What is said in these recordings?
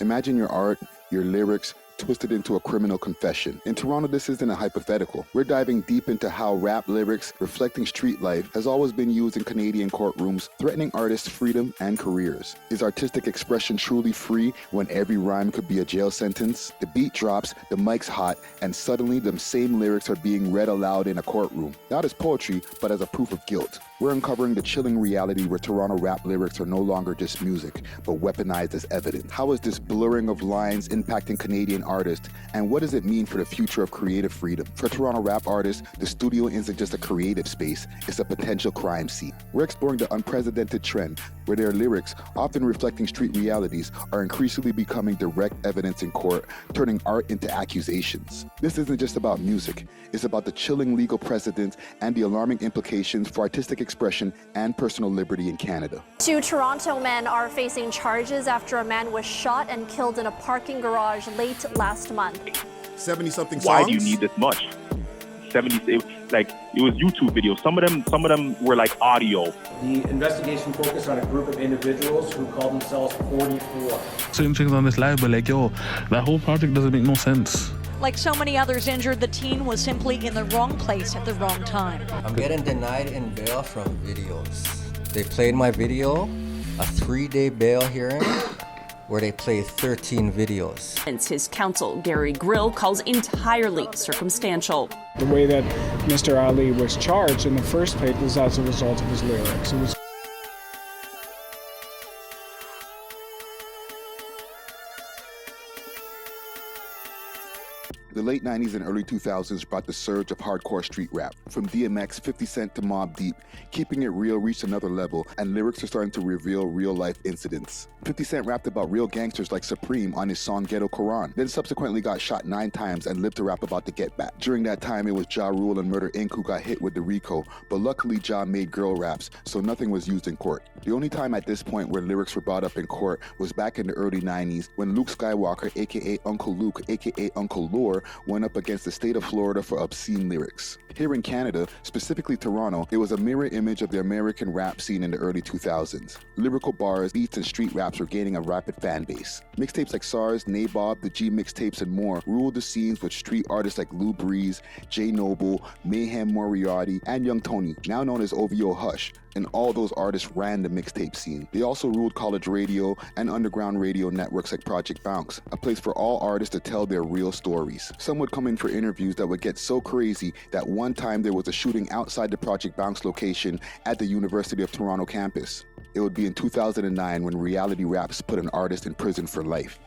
Imagine your art, your lyrics, twisted into a criminal confession. In Toronto, this isn't a hypothetical. We're diving deep into how rap lyrics reflecting street life has always been used in Canadian courtrooms, threatening artists' freedom and careers. Is artistic expression truly free when every rhyme could be a jail sentence? The beat drops, the mic's hot, and suddenly them same lyrics are being read aloud in a courtroom. Not as poetry, but as a proof of guilt. We're uncovering the chilling reality where Toronto rap lyrics are no longer just music, but weaponized as evidence. How is this blurring of lines impacting Canadian artists, and what does it mean for the future of creative freedom? For Toronto rap artists, the studio isn't just a creative space, it's a potential crime scene. We're exploring the unprecedented trend where their lyrics, often reflecting street realities, are increasingly becoming direct evidence in court, turning art into accusations. This isn't just about music, it's about the chilling legal precedents and the alarming implications for artistic expression and personal liberty in Canada. 2 Toronto men are facing charges after a man was shot and killed in a parking garage late last month. 70-something songs? Why do you need this much? 70, it was YouTube videos. Some of them were like audio. The investigation focused on a group of individuals who call themselves 44. Certain things on this live, but like, yo, that whole project doesn't make no sense. Like so many others injured, the teen was simply in the wrong place at the wrong time. I'm getting denied in bail from videos. They played my video, a 3-day bail hearing, where they played 13 videos. His counsel, Gary Grill, calls entirely circumstantial. The way that Mr. Ali was charged in the first place was as a result of his lyrics. It was The late 90s and early 2000s brought the surge of hardcore street rap. From DMX, 50 Cent to Mobb Deep, Keeping It Real reached another level, and lyrics are starting to reveal real-life incidents. 50 Cent rapped about real gangsters like Supreme on his song Ghetto Quran, then subsequently got shot 9 times and lived to rap about the get back. During that time, it was Ja Rule and Murder Inc. who got hit with the RICO, but luckily Ja made girl raps, so nothing was used in court. The only time at this point where lyrics were brought up in court was back in the early 90s when Luke Skywalker, aka Uncle Luke, aka Uncle Lore, went up against the state of Florida for obscene lyrics. Here in Canada, specifically Toronto, it was a mirror image of the American rap scene in the early 2000s. Lyrical bars, beats, and street raps were gaining a rapid fan base. Mixtapes like SARS, Nabob, the G mixtapes, and more ruled the scenes with street artists like Lou Breeze, Jay Noble, Mayhem Moriarty, and Young Tony, now known as OVO Hush, and all those artists ran the mixtape scene. They also ruled college radio and underground radio networks like Project Bounce, a place for all artists to tell their real stories. Some would come in for interviews that would get so crazy that one time there was a shooting outside the Project Bounce location at the University of Toronto campus. It would be in 2009 when Reality Raps put an artist in prison for life.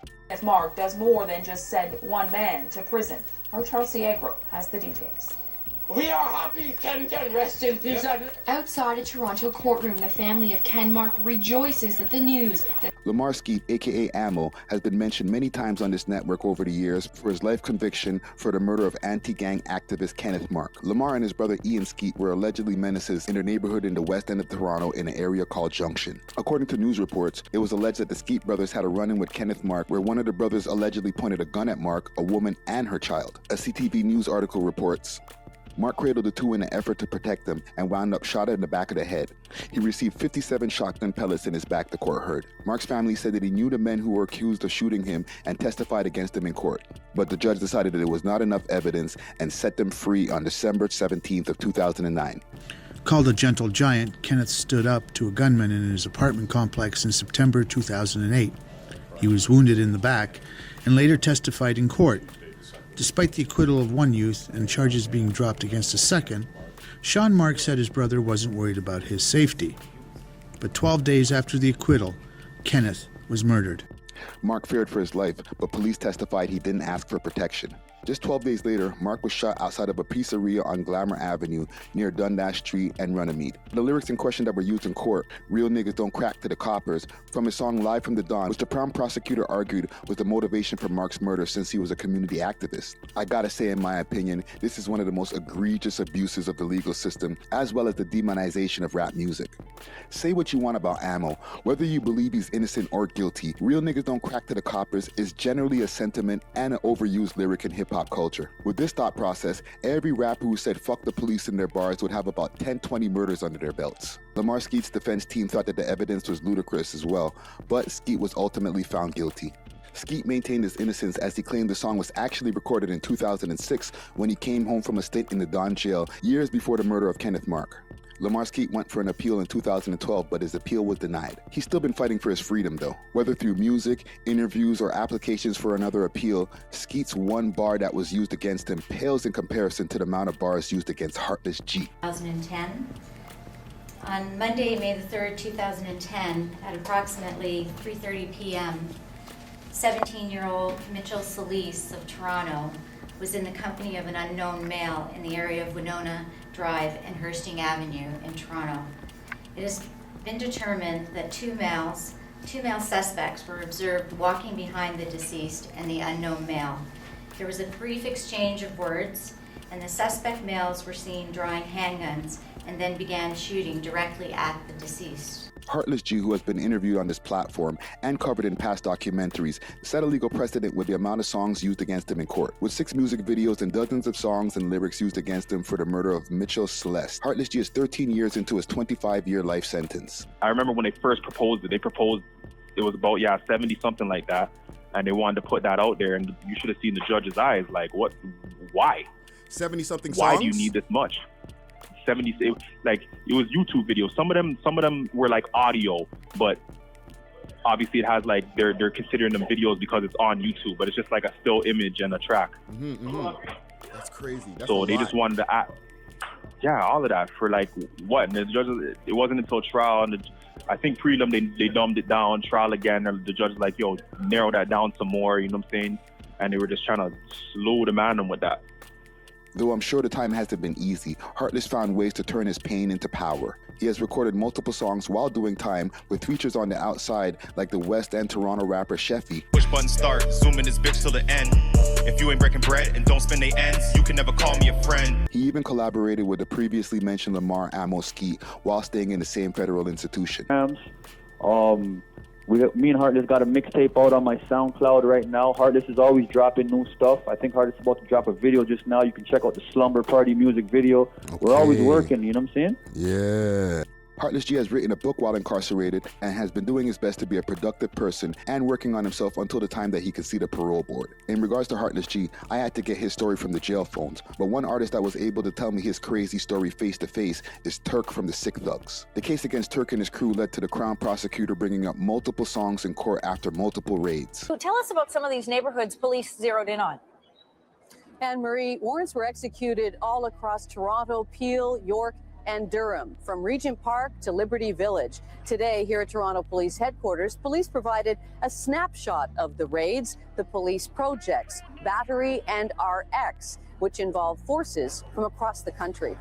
Mark does more than just send one man to prison. Our Charles Agro has the details. We are happy Ken can rest in peace. Outside a Toronto courtroom, the family of Ken Mark rejoices at the news that Lamar Skeet, aka Ammo, has been mentioned many times on this network over the years for his life conviction for the murder of anti-gang activist Kenneth Mark. Lamar and his brother Ian Skeet were allegedly menaces in their neighborhood in the west end of Toronto in an area called Junction. According to news reports, it was alleged that the Skeet brothers had a run-in with Kenneth Mark where one of the brothers allegedly pointed a gun at Mark, a woman, and her child. A CTV News article reports, Mark cradled the two in an effort to protect them and wound up shot in the back of the head. He received 57 shotgun pellets in his back, the court heard. Mark's family said that he knew the men who were accused of shooting him and testified against him in court. But the judge decided that there was not enough evidence and set them free on December 17th of 2009. Called a gentle giant, Kenneth stood up to a gunman in his apartment complex in September 2008. He was wounded in the back and later testified in court. Despite the acquittal of one youth and charges being dropped against a second, Sean Mark said his brother wasn't worried about his safety. But 12 days after the acquittal, Kenneth was murdered. Mark feared for his life, but police testified he didn't ask for protection. Just 12 days later, Mark was shot outside of a pizzeria on Glamour Avenue near Dundas Street and Runnymede. The lyrics in question that were used in court, "Real niggas don't crack to the coppers," from his song Live from the Dawn, which the Crown prosecutor argued was the motivation for Mark's murder since he was a community activist. I gotta say, in my opinion, this is one of the most egregious abuses of the legal system, as well as the demonization of rap music. Say what you want about Ammo, whether you believe he's innocent or guilty, "Real niggas don't crack to the coppers" is generally a sentiment and an overused lyric in hip-hop culture. With this thought process, every rapper who said fuck the police in their bars would have about 10-20 murders under their belts. Lamar Skeet's defense team thought that the evidence was ludicrous as well, but Skeet was ultimately found guilty. Skeet maintained his innocence as he claimed the song was actually recorded in 2006 when he came home from a stint in the Don jail years before the murder of Kenneth Mark. Lamar Skeet went for an appeal in 2012, but his appeal was denied. He's still been fighting for his freedom, though. Whether through music, interviews, or applications for another appeal, Skeet's one bar that was used against him pales in comparison to the amount of bars used against Heartless G. 2010. On Monday, May the 3rd, 2010, at approximately 3:30 p.m., 17-year-old Mitchell Solis of Toronto was in the company of an unknown male in the area of Winona Drive and Hursting Avenue in Toronto. It has been determined that two male suspects were observed walking behind the deceased and the unknown male. There was a brief exchange of words, and the suspect males were seen drawing handguns and then began shooting directly at the deceased. Heartless G, who has been interviewed on this platform and covered in past documentaries, set a legal precedent with the amount of songs used against him in court. With 6 music videos and dozens of songs and lyrics used against him for the murder of Mitchell Celeste, Heartless G is 13 years into his 25-year life sentence. I remember when they first proposed it, it was about, 70, something like that, and they wanted to put that out there, and you should have seen the judge's eyes, like, what, why? 70-something songs? Why do you need this much? 70, it was YouTube videos. Some of them were like audio, but obviously it has like they're considering them videos because it's on YouTube, but it's just like a still image and a track. That's crazy. That's so they just wanted to act, all of that for like what? And the judges, it wasn't until trial, and I think prelim they dumbed it down. Trial again, and the judge like, yo, narrow that down some more. You know what I'm saying? And they were just trying to slow the man with that. Though I'm sure the time hasn't been easy, Heartless found ways to turn his pain into power. He has recorded multiple songs while doing time with features on the outside like the West End Toronto rapper Sheffy. Push button start, zoom in this bitch till the end. If you ain't breaking bread and don't spend they ends, you can never call me a friend. He even collaborated with the previously mentioned Lamar Ammo Skeet while staying in the same federal institution. Me and Heartless got a mixtape out on my SoundCloud right now. Heartless is always dropping new stuff. I think Heartless is about to drop a video just now. You can check out the Slumber Party music video. Okay. We're always working, you know what I'm saying? Yeah. Heartless G has written a book while incarcerated and has been doing his best to be a productive person and working on himself until the time that he can see the parole board. In regards to Heartless G, I had to get his story from the jail phones, but one artist that was able to tell me his crazy story face to face is Turk from The Sick Thugs. The case against Turk and his crew led to the Crown prosecutor bringing up multiple songs in court after multiple raids. So tell us about some of these neighborhoods police zeroed in on. Anne-Marie, warrants were executed all across Toronto, Peel, York, and Durham, from Regent Park to Liberty Village. Today, here at Toronto Police Headquarters, police provided a snapshot of the raids, the police projects, Battery, and RX, which involve forces from across the country.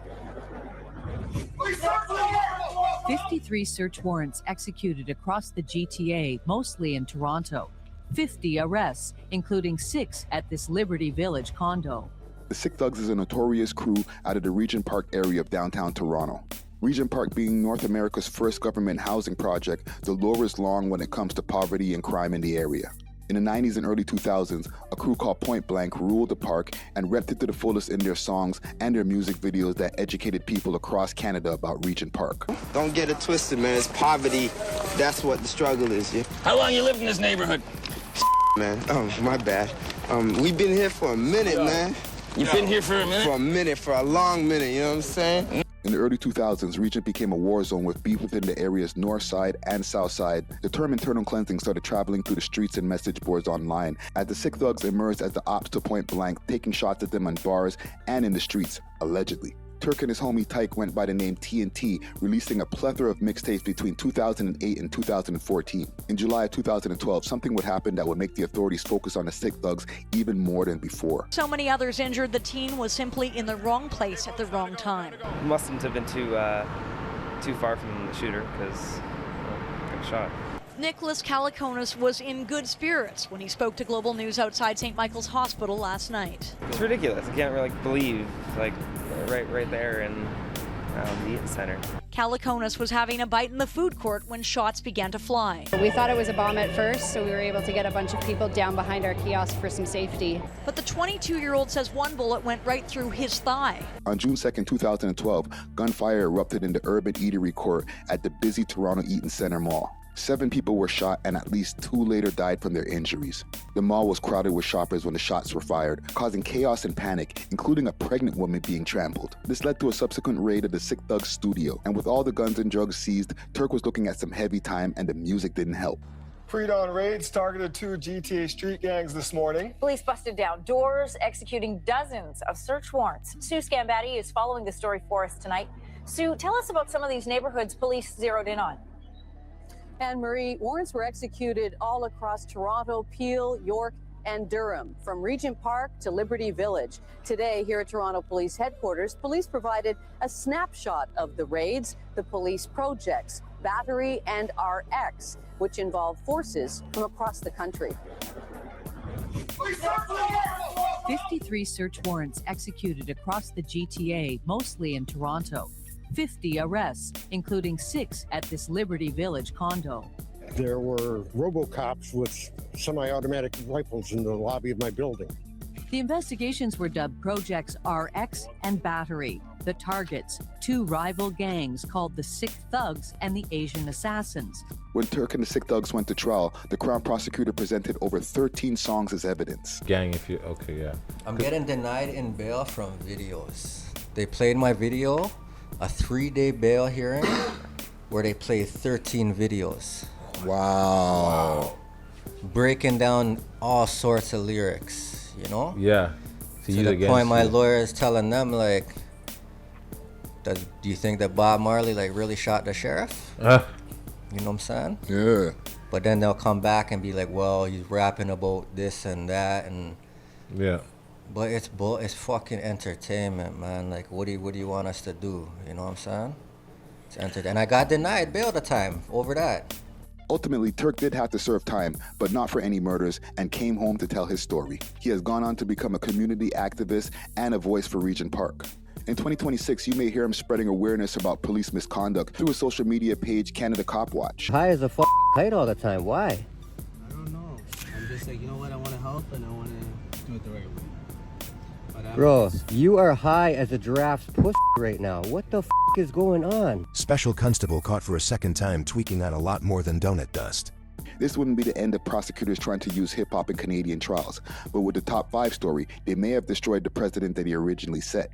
53 search warrants executed across the GTA, mostly in Toronto. 50 arrests, including 6 at this Liberty Village condo. The Sick Thugs is a notorious crew out of the Regent Park area of downtown Toronto. Regent Park being North America's first government housing project, the lure is long when it comes to poverty and crime in the area. In the 90s and early 2000s, a crew called Point Blank ruled the park and repped it to the fullest in their songs and their music videos that educated people across Canada about Regent Park. Don't get it twisted, man. It's poverty. That's what the struggle is. Yeah? How long you lived in this neighborhood? Man, my bad. We've been here for a minute, man. You've been here for a minute? For a long minute, you know what I'm saying? In the early 2000s, Regent became a war zone with beef within the area's north side and south side. The term internal cleansing started traveling through the streets and message boards online as the Sick Thugs emerged as the ops to Point Blank, taking shots at them on bars and in the streets, allegedly. Turk and his homie Tyke went by the name TNT, releasing a plethora of mixtapes between 2008 and 2014. In July of 2012, something would happen that would make the authorities focus on the Sick Thugs even more than before. So many others injured, the teen was simply in the wrong place at the wrong time. Mustn't have been too far from the shooter because got shot. Nicholas Caliconis was in good spirits when he spoke to Global News outside St. Michael's Hospital last night. It's ridiculous. I can't really believe, right there in the Eaton Center. Caliconis was having a bite in the food court when shots began to fly. We thought it was a bomb at first, so we were able to get a bunch of people down behind our kiosk for some safety. But the 22-year-old says one bullet went right through his thigh. On June 2nd, 2012, gunfire erupted in the urban eatery court at the busy Toronto Eaton Center Mall. 7 people were shot and at least 2 later died from their injuries. The mall was crowded with shoppers when the shots were fired, causing chaos and panic, including a pregnant woman being trampled. This led to a subsequent raid of the Sick Thugs studio, and with all the guns and drugs seized, Turk was looking at some heavy time and the music didn't help. Pre-dawn raids targeted 2 GTA street gangs this morning. Police busted down doors, executing dozens of search warrants. Sue Scambatti is following the story for us tonight. Sue, tell us about some of these neighborhoods police zeroed in on. And Marie, warrants were executed all across Toronto, Peel, York, and Durham, from Regent Park to Liberty Village. Today, here at Toronto Police Headquarters, police provided a snapshot of the raids, the police projects, Battery, and RX, which involve forces from across the country. 53 search warrants executed across the GTA, mostly in Toronto. 50 arrests, including 6 at this Liberty Village condo. There were RoboCops with semi-automatic rifles in the lobby of my building. The investigations were dubbed Projects RX and Battery. The targets, 2 rival gangs called the Sick Thugs and the Asian Assassins. When Turk and the Sick Thugs went to trial, the Crown prosecutor presented over 13 songs as evidence. Gang, if you, okay, yeah. I'm getting denied in bail from videos. They played my video, a 3-day bail hearing, where they played 13 videos. Wow. Breaking down all sorts of lyrics, you know? Yeah. To the point my lawyer is telling them, like, do you think that Bob Marley, like, really shot the sheriff? You know what I'm saying? Yeah. But then they'll come back and be like, well, he's rapping about this and that, and yeah. But it's fucking entertainment, man. Like, what do you want us to do? You know what I'm saying? It's entertainment. And I got denied bail the time over that. Ultimately, Turk did have to serve time, but not for any murders, and came home to tell his story. He has gone on to become a community activist and a voice for Regent Park. In 2026, you may hear him spreading awareness about police misconduct through his social media page, Canada Cop Watch. High as a kite all the time. Why? I don't know. I'm just like, you know what? I want to help and I want to do it the right way. Bro, you are high as a giraffe's pussy right now. What the is going on? Special constable caught for a second time tweaking out a lot more than donut dust. This wouldn't be the end of prosecutors trying to use hip-hop in Canadian trials, but with the top 5 story, they may have destroyed the precedent that he originally set.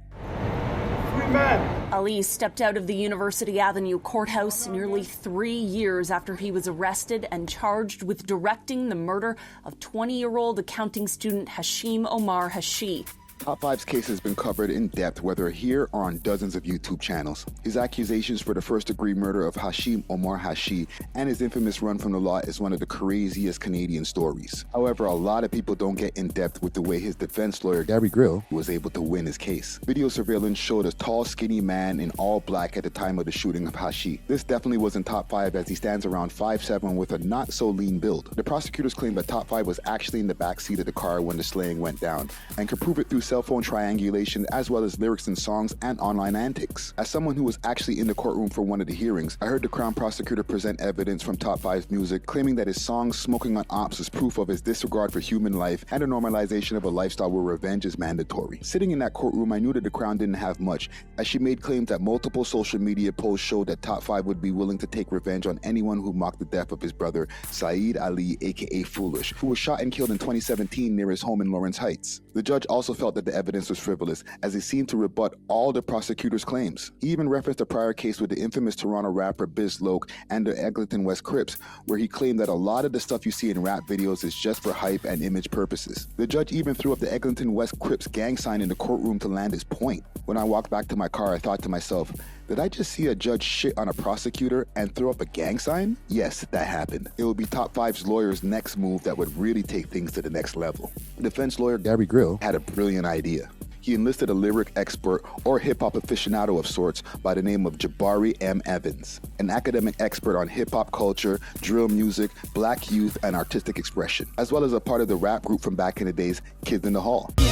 Ali stepped out of the University Avenue courthouse nearly 3 years after he was arrested and charged with directing the murder of 20-year-old accounting student Hashim Omar Hashi. Top 5's case has been covered in depth, whether here or on dozens of YouTube channels. His accusations for the first-degree murder of Hashim Omar Hashi and his infamous run from the law is one of the craziest Canadian stories. However, a lot of people don't get in depth with the way his defense lawyer, A.W.O.L, was able to win his case. Video surveillance showed a tall, skinny man in all black at the time of the shooting of Hashi. This definitely wasn't top 5 as he stands around 5'7" with a not-so-lean build. The prosecutors claim that top 5 was actually in the backseat of the car when the slaying went down, and could prove it through cell phone triangulation as well as lyrics in songs and online antics. As someone who was actually in the courtroom for one of the hearings, I heard the Crown prosecutor present evidence from Top 5's music claiming that his song Smoking on Ops is proof of his disregard for human life and a normalization of a lifestyle where revenge is mandatory. Sitting in that courtroom, I knew that the Crown didn't have much, as she made claims that multiple social media posts showed that Top 5 would be willing to take revenge on anyone who mocked the death of his brother, Saeed Ali, aka Foolish, who was shot and killed in 2017 near his home in Lawrence Heights. The judge also felt that the evidence was frivolous, as he seemed to rebut all the prosecutor's claims. He even referenced a prior case with the infamous Toronto rapper Biz Loke and the Eglinton West Crips, where he claimed that a lot of the stuff you see in rap videos is just for hype and image purposes. The judge even threw up the Eglinton West Crips gang sign in the courtroom to land his point. When I walked back to my car, I thought to myself, did I just see a judge shit on a prosecutor and throw up a gang sign? Yes, that happened. It would be Top 5's lawyer's next move that would really take things to the next level. Defense lawyer A.W.O.L had a brilliant idea. He enlisted a lyric expert or hip-hop aficionado of sorts by the name of Jabari M. Evans, an academic expert on hip-hop culture, drill music, black youth, and artistic expression, as well as a part of the rap group from back in the days, Kids in the Hall. You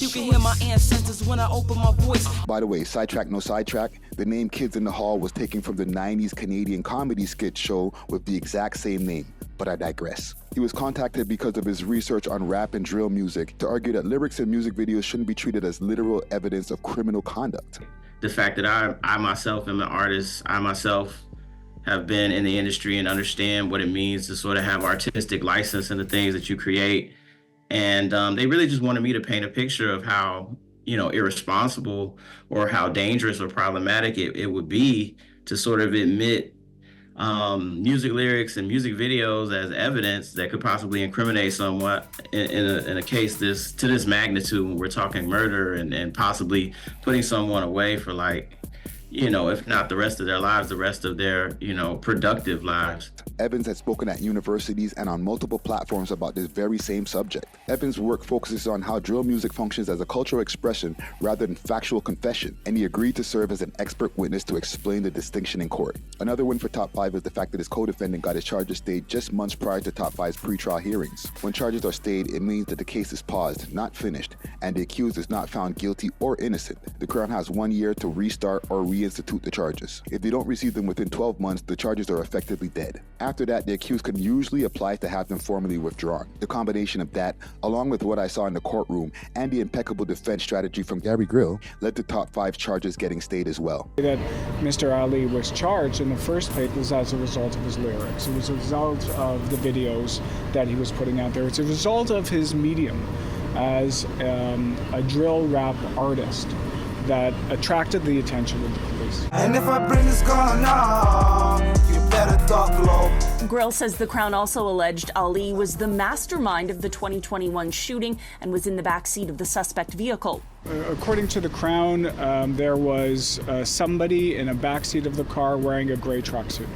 can hear my ancestors when I open my voice. By the way, sidetrack no sidetrack, the name Kids in the Hall was taken from the 90s Canadian comedy skit show with the exact same name, but I digress. He was contacted because of his research on rap and drill music to argue that lyrics in music videos shouldn't be treated as literal evidence of criminal conduct. The fact that I myself am an artist, I myself have been in the industry and understand what it means to sort of have artistic license in the things that you create. And they really just wanted me to paint a picture of how, irresponsible or how dangerous or problematic it would be to sort of admit music lyrics and music videos as evidence that could possibly incriminate someone in a case to this magnitude when we're talking murder and possibly putting someone away for if not the rest of their lives, the rest of their, productive lives. Evans has spoken at universities and on multiple platforms about this very same subject. Evans' work focuses on how drill music functions as a cultural expression rather than factual confession, and he agreed to serve as an expert witness to explain the distinction in court. Another win for Top 5 is the fact that his co-defendant got his charges stayed just months prior to Top 5's pre-trial hearings. When charges are stayed, it means that the case is paused, not finished, and the accused is not found guilty or innocent. The Crown has 1 year to restart or reinstitute the charges. If they don't receive them within 12 months, the charges are effectively dead. After that, the accused can usually apply to have them formally withdrawn. The combination of that, along with what I saw in the courtroom and the impeccable defense strategy from Gary Grill, led to Top 5's charges getting stayed as well. That Mr. Ali was charged in the first place was as a result of his lyrics. It was a result of the videos that he was putting out there. It's a result of his medium as a drill rap artist that attracted the attention of the police. And if I bring this gun on, you better duck low. Grill says the Crown also alleged Ali was the mastermind of the 2021 shooting and was in the backseat of the suspect vehicle. According to the Crown, there was somebody in a backseat of the car wearing a gray tracksuit.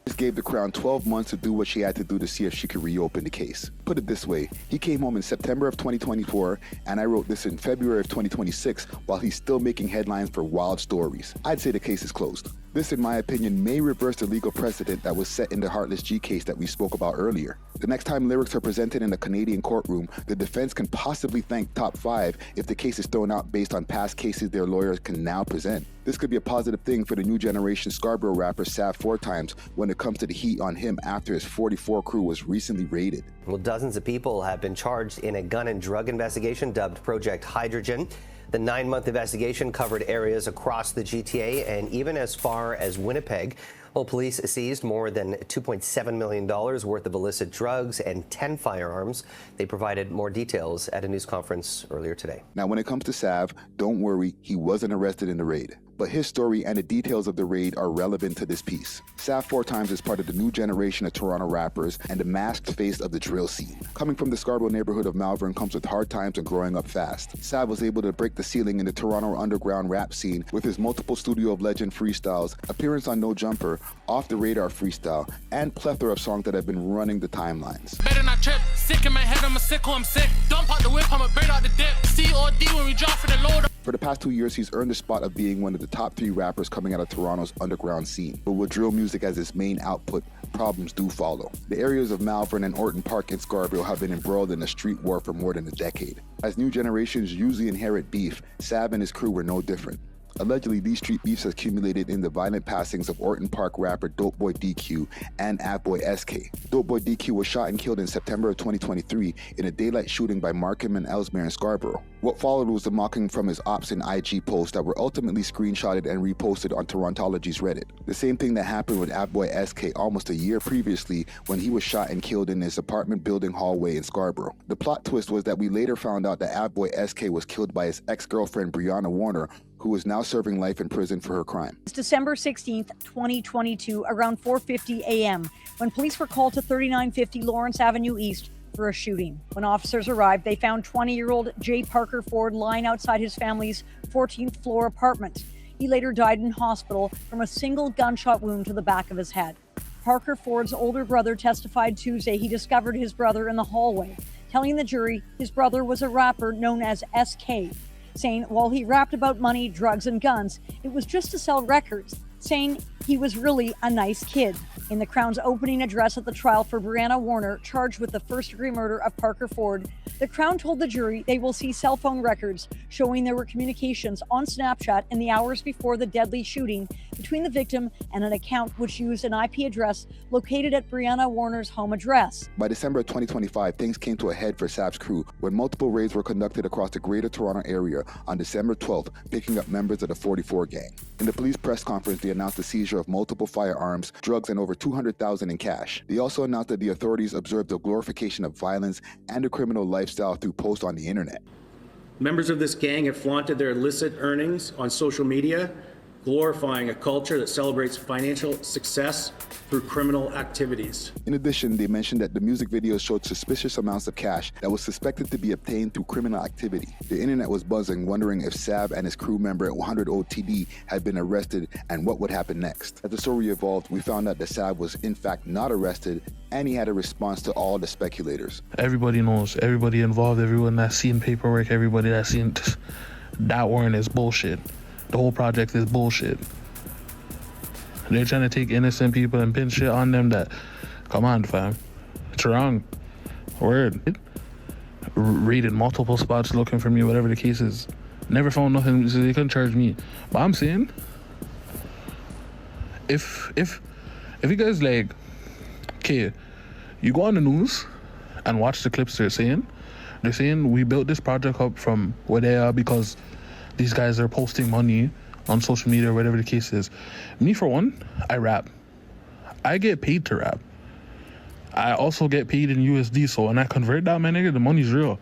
This gave the Crown 12 months to do what she had to do to see if she could reopen the case. Put it this way, he came home in September of 2024, and I wrote this in February of 2026 while he's still making headlines for wild stories. I'd say the case is closed. This, in my opinion, may reverse the legal precedent that was set in the Heartless G case that we spoke about earlier. The next time lyrics are presented in a Canadian courtroom, the defense can possibly thank Top 5 if the case is thrown out based on past cases their lawyers can now present. This could be a positive thing for the new generation Scarborough rapper Sav 4 Times when it comes to the heat on him after his 44 crew was recently raided. Well, dozens of people have been charged in a gun and drug investigation dubbed Project Hydrogen. The 9-month investigation covered areas across the GTA and even as far as Winnipeg. Well, police seized more than $2.7 million worth of illicit drugs and 10 firearms. They provided more details at a news conference earlier today. Now, when it comes to Sav, don't worry, he wasn't arrested in the raid. But his story and the details of the raid are relevant to this piece. Sav 4 Times is part of the new generation of Toronto rappers and the masked face of the drill scene. Coming from the Scarborough neighborhood of Malvern comes with hard times and growing up fast. Sav was able to break the ceiling in the Toronto underground rap scene with his multiple Studio of Legend freestyles, appearance on No Jumper, Off the Radar freestyle, and plethora of songs that have been running the timelines. Better not trip, sick in my head, I'm a sickle, I'm sick. Dump out the whip, I'm a bird out the dip. COD when we drop for the load. For the past 2 years, he's earned the spot of being one of the top 3 rappers coming out of Toronto's underground scene. But with drill music as his main output, problems do follow. The areas of Malvern and Orton Park in Scarborough have been embroiled in a street war for more than a decade. As new generations usually inherit beef, Sav and his crew were no different. Allegedly, these street beefs has accumulated in the violent passings of Orton Park rapper Dope Boy DQ and A.W.O.L SK. Dope Boy DQ was shot and killed in September of 2023 in a daylight shooting by Markham and Ellesmere in Scarborough. What followed was the mocking from his ops and IG posts that were ultimately screenshotted and reposted on Torontology's Reddit. The same thing that happened with A.W.O.L SK almost a year previously when he was shot and killed in his apartment building hallway in Scarborough. The plot twist was that we later found out that A.W.O.L SK was killed by his ex-girlfriend Brianna Warner, who is now serving life in prison for her crime. It's December 16th, 2022, around 4:50 a.m., when police were called to 3950 Lawrence Avenue East for a shooting. When officers arrived, they found 20-year-old Jay Parker Ford lying outside his family's 14th floor apartment. He later died in hospital from a single gunshot wound to the back of his head. Parker Ford's older brother testified Tuesday he discovered his brother in the hallway, telling the jury his brother was a rapper known as SK, saying while he rapped about money, drugs, and guns, it was just to sell records, saying he was really a nice kid. In the Crown's opening address at the trial for Brianna Warner, charged with the first-degree murder of Parker Ford, the Crown told the jury they will see cell phone records showing there were communications on Snapchat in the hours before the deadly shooting between the victim and an account which used an IP address located at Brianna Warner's home address. By December of 2025, things came to a head for Saab's crew when multiple raids were conducted across the greater Toronto area on December 12th, picking up members of the 44 gang. In the police press conference, they announced the seizure of multiple firearms, drugs, and over $200,000 in cash. They also announced that the authorities observed the glorification of violence and a criminal lifestyle through posts on the internet. Members of this gang have flaunted their illicit earnings on social media, glorifying a culture that celebrates financial success through criminal activities. In addition, they mentioned that the music videos showed suspicious amounts of cash that was suspected to be obtained through criminal activity. The internet was buzzing, wondering if Saab and his crew member at 100 OTD had been arrested and what would happen next. As the story evolved, we found out that Saab was in fact not arrested, and he had a response to all the speculators. Everybody knows, everybody involved, everyone that's seen paperwork, everybody that's seen that warrant is bullshit. The whole project is bullshit. They're trying to take innocent people and pin shit on them that, come on fam, it's wrong. Word. Raided multiple spots looking for me, whatever the case is. Never found nothing, so they couldn't charge me. But I'm saying, if you guys like, okay, you go on the news and watch the clips they're saying we built this project up from where they are because these guys are posting money on social media or whatever the case is. Me, for one, I rap. I get paid to rap. I also get paid in USD, so when I convert that, my nigga, the money's real.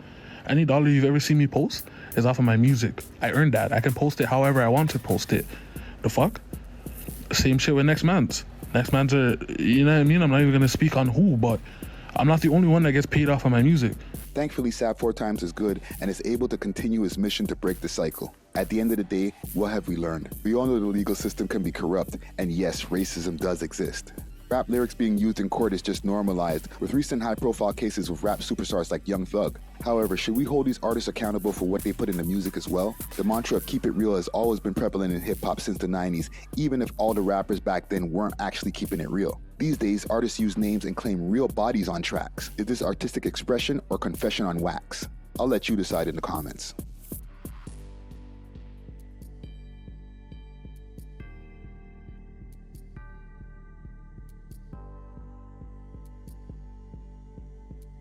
Any dollar you've ever seen me post is off of my music. I earned that. I can post it however I want to post it. The fuck? Same shit with Next Man's. Next Man's you know what I mean? I'm not even gonna speak on who, but I'm not the only one that gets paid off of my music. Thankfully, Saab 4 Times is good and is able to continue his mission to break the cycle. At the end of the day, what have we learned? We all know the legal system can be corrupt, and yes, racism does exist. Rap lyrics being used in court is just normalized, with recent high-profile cases with rap superstars like Young Thug. However, should we hold these artists accountable for what they put in the music as well? The mantra of keep it real has always been prevalent in hip-hop since the 90s, even if all the rappers back then weren't actually keeping it real. These days, artists use names and claim real bodies on tracks. Is this artistic expression or confession on wax? I'll let you decide in the comments.